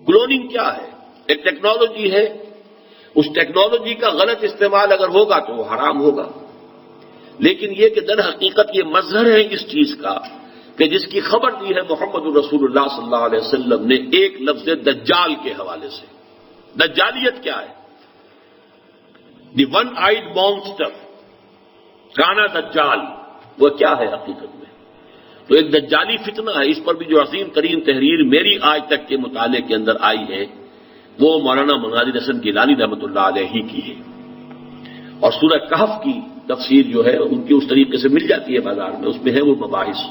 Cloning کیا ہے؟ ایک ٹیکنالوجی ہے، اس ٹیکنالوجی کا غلط استعمال اگر ہوگا تو وہ حرام ہوگا، لیکن یہ کہ در حقیقت یہ مظہر ہے اس چیز کا کہ جس کی خبر دی ہے محمد رسول اللہ صلی اللہ علیہ وسلم نے ایک لفظ دجال کے حوالے سے۔ دجالیت کیا ہے؟ دی ون آئیڈ مانسٹر، کانا دجال، وہ کیا ہے حقیقت میں؟ تو ایک دجالی فتنہ ہے۔ اس پر بھی جو عظیم ترین تحریر میری آج تک کے مطالعے کے اندر آئی ہے وہ مولانا مناظر حسن گیلانی رحمۃ اللہ علیہ کی ہے، اور سورہ کہف کی تفسیر جو ہے ان کی اس طریقے سے مل جاتی ہے بازار میں، اس میں ہے وہ مباحث،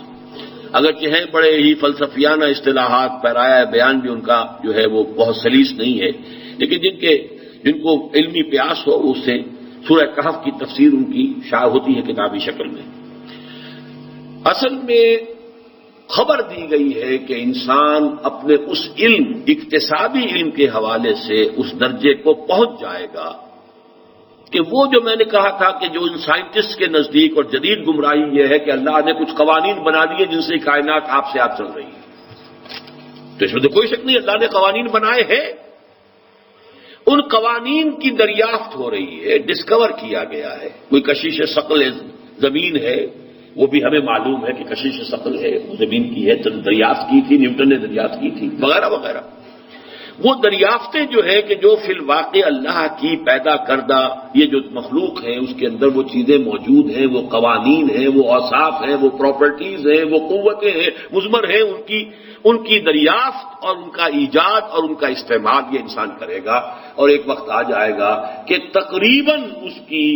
اگرچہ ہیں بڑے ہی فلسفیانہ اصطلاحات، پیرایا بیان بھی ان کا جو ہے وہ بہت سلیس نہیں ہے، لیکن جن کو علمی پیاس ہو اس سے سورہ کہف کی تفسیر ان کی شائع ہوتی ہے کتابی شکل میں۔ اصل میں خبر دی گئی ہے کہ انسان اپنے اس علم، اکتسابی علم کے حوالے سے اس درجے کو پہنچ جائے گا کہ وہ جو میں نے کہا تھا کہ جو ان سائنٹسٹ کے نزدیک اور جدید گمراہی یہ ہے کہ اللہ نے کچھ قوانین بنا دیے جن سے کائنات آپ سے آپ چل رہی ہے، تو اس میں تو کوئی شک نہیں اللہ نے قوانین بنائے ہیں، ان قوانین کی دریافت ہو رہی ہے، ڈسکور کیا گیا ہے۔ کوئی کشش ثقل زمین ہے، وہ بھی ہمیں معلوم ہے کہ کشش ثقل ہے، وہ زمین کی ہے، دریافت کی تھی، نیوٹن نے دریافت کی تھی، وغیرہ وغیرہ۔ وہ دریافتیں جو ہے کہ جو فی الواقع اللہ کی پیدا کردہ یہ جو مخلوق ہے اس کے اندر وہ چیزیں موجود ہیں، وہ قوانین ہیں، وہ اوصاف ہیں، وہ پراپرٹیز ہیں، وہ قوتیں ہیں، مضمر ہیں، ان کی دریافت اور ان کا ایجاد اور ان کا استعمال یہ انسان کرے گا، اور ایک وقت آ جائے گا کہ تقریباً اس کی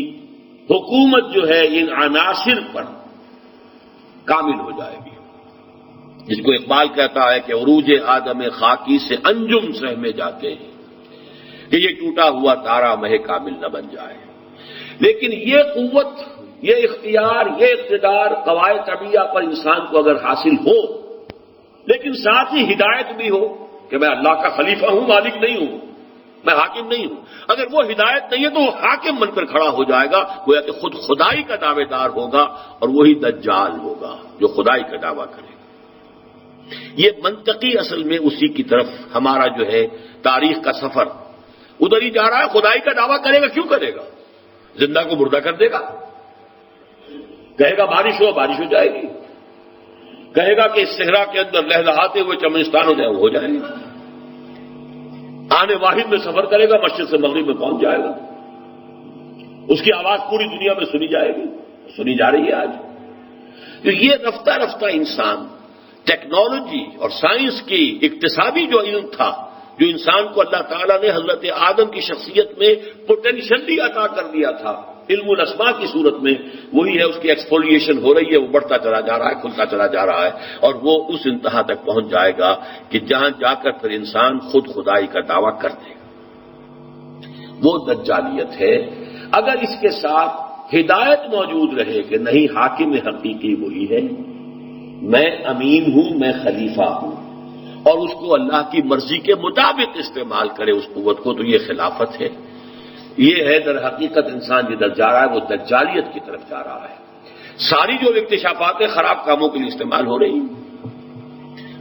حکومت جو ہے ان عناصر پر کامل ہو جائے گی، جس کو اقبال کہتا ہے کہ عروج آدم خاکی سے انجم سہمے جاتے ہیں کہ یہ ٹوٹا ہوا تارا مہ کامل نہ بن جائے۔ لیکن یہ قوت، یہ اختیار، یہ اقتدار قواعد طبیعہ پر انسان کو اگر حاصل ہو، لیکن ساتھ ہی ہدایت بھی ہو کہ میں اللہ کا خلیفہ ہوں، مالک نہیں ہوں، میں حاکم نہیں ہوں، اگر وہ ہدایت نہیں ہے تو وہ حاکم بن کر کھڑا ہو جائے گا، گویا کہ خود خدائی کا دعوے دار ہوگا، اور وہی دجال ہوگا جو خدائی کا دعویٰ کرے گا۔ یہ منطقی اصل میں اسی کی طرف ہمارا جو ہے تاریخ کا سفر ادھر ہی جا رہا ہے۔ خدائی کا دعویٰ کرے گا، کیوں کرے گا؟ زندہ کو مردہ کر دے گا، کہے گا بارش ہو جائے گی، کہے گا کہ اس صحرا کے اندر لہلہاتے ہوئے چمنستان ہو جائے، وہ ہو جائے گا، آنے واحد میں سفر کرے گا، مشرق سے مغرب میں پہنچ جائے گا، اس کی آواز پوری دنیا میں سنی جائے گی، سنی جا رہی ہے آج۔ تو یہ رفتہ رفتہ انسان ٹیکنالوجی اور سائنس کی اکتسابی جو علم تھا، جو انسان کو اللہ تعالیٰ نے حضرت آدم کی شخصیت میں پوٹینشلی عطا کر دیا تھا علم الاسماء کی صورت میں، وہی ہے، اس کی ایکسفولیشن ہو رہی ہے، وہ بڑھتا چلا جا رہا ہے، کھلتا چلا جا رہا ہے، اور وہ اس انتہا تک پہنچ جائے گا کہ جہاں جا کر پھر انسان خود خدائی کا دعویٰ کر دے گا۔ وہ دجالیت ہے۔ اگر اس کے ساتھ ہدایت موجود رہے کہ نہیں، حاکم حقیقی وہی ہے، میں امین ہوں، میں خلیفہ ہوں، اور اس کو اللہ کی مرضی کے مطابق استعمال کرے اس قوت کو، تو یہ خلافت ہے۔ یہ ہے در حقیقت انسان جدھر جا رہا ہے وہ دجالیت کی طرف جا رہا ہے۔ ساری جو اکتشافات خراب کاموں کے لیے استعمال ہو رہی ہیں۔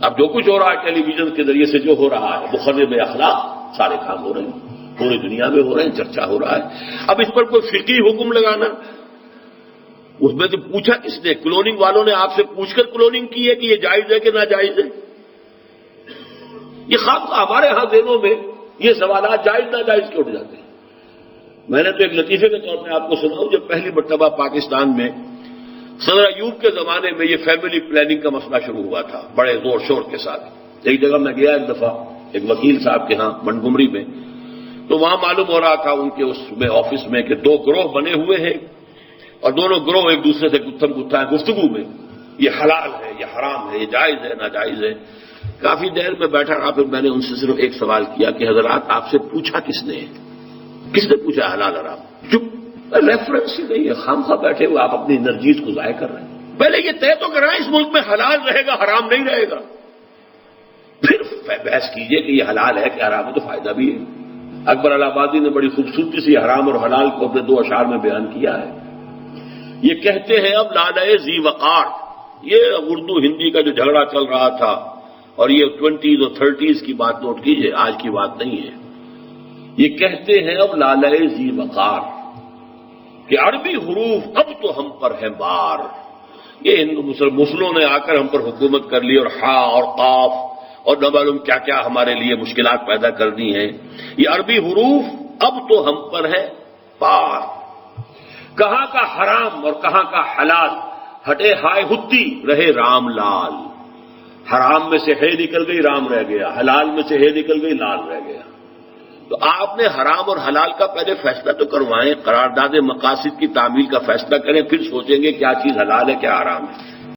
اب جو کچھ ہو رہا ہے ٹیلی ویژن کے ذریعے سے جو ہو رہا ہے، مخرب اخلاق سارے کام ہو رہے ہیں، پوری دنیا میں ہو رہے ہیں، چرچا ہو رہا ہے۔ اب اس پر کوئی فقہی حکم لگانا، اس میں تو پوچھا کس نے؟ کلوننگ والوں نے آپ سے پوچھ کر کلوننگ کی ہے کہ یہ جائز ہے کہ ناجائز ہے؟ یہ خاص ہمارے ہاں ذہنوں میں یہ سوالات جائز ناجائز کے اٹھ جاتے ہیں۔ میں نے تو ایک لطیفے کے طور پہ آپ کو سناؤں، جب پہلی مرتبہ پاکستان میں صدر ایوب کے زمانے میں یہ فیملی پلاننگ کا مسئلہ شروع ہوا تھا بڑے زور شور کے ساتھ، ایک جگہ میں گیا ایک دفعہ ایک وکیل صاحب کے ہاں منٹگمری میں، تو وہاں معلوم ہو رہا تھا ان کے اس میں آفس میں کہ دو گروہ بنے ہوئے ہیں، اور دونوں گروہ ایک دوسرے سے گفتم گفتہ ہے گفتگو میں، یہ حلال ہے، یہ حرام ہے، یہ جائز ہے، ناجائز ہے۔ کافی دیر میں بیٹھا رہا، پھر میں نے ان سے صرف ایک سوال کیا کہ حضرات آپ سے پوچھا کس نے پوچھا حلال حرام؟ چپ، ریفرنس ہی نہیں ہے، خامخواہ بیٹھے ہوئے آپ اپنی انرجیز کو ضائع کر رہے ہیں۔ پہلے یہ طے تو کرائیں اس ملک میں حلال رہے گا، حرام نہیں رہے گا، پھر بحث کیجئے کہ یہ حلال ہے کہ حرام ہے، تو فائدہ بھی ہے۔ اکبر الہ آبادی نے بڑی خوبصورتی سے حرام اور حلال کو اپنے دو اشعار میں بیان کیا ہے۔ یہ کہتے ہیں اب لالۂ ذی وقار، یہ اردو ہندی کا جو جھگڑا چل رہا تھا اور یہ 20s اور 30s کی بات نوٹ کیجئے، آج کی بات نہیں ہے. یہ کہتے ہیں اب لالۂ ذی وقار کہ عربی حروف اب تو ہم پر ہے بار. یہ مسلموں نے آ کر ہم پر حکومت کر لی اور ہا اور قاف اور نہ معلوم کیا کیا ہمارے لیے مشکلات پیدا کر دی ہیں. یہ عربی حروف اب تو ہم پر ہے بار. کہاں کا حرام اور کہاں کا حلال ہٹے ہائے ہتی رہے رام لال. حرام میں سے ہے نکل گئی رام رہ گیا، حلال میں سے ہے نکل گئی لال رہ گیا. تو آپ نے حرام اور حلال کا پہلے فیصلہ تو کروائیں، قرارداد مقاصد کی تعمیل کا فیصلہ کریں، پھر سوچیں گے کیا چیز حلال ہے کیا حرام ہے.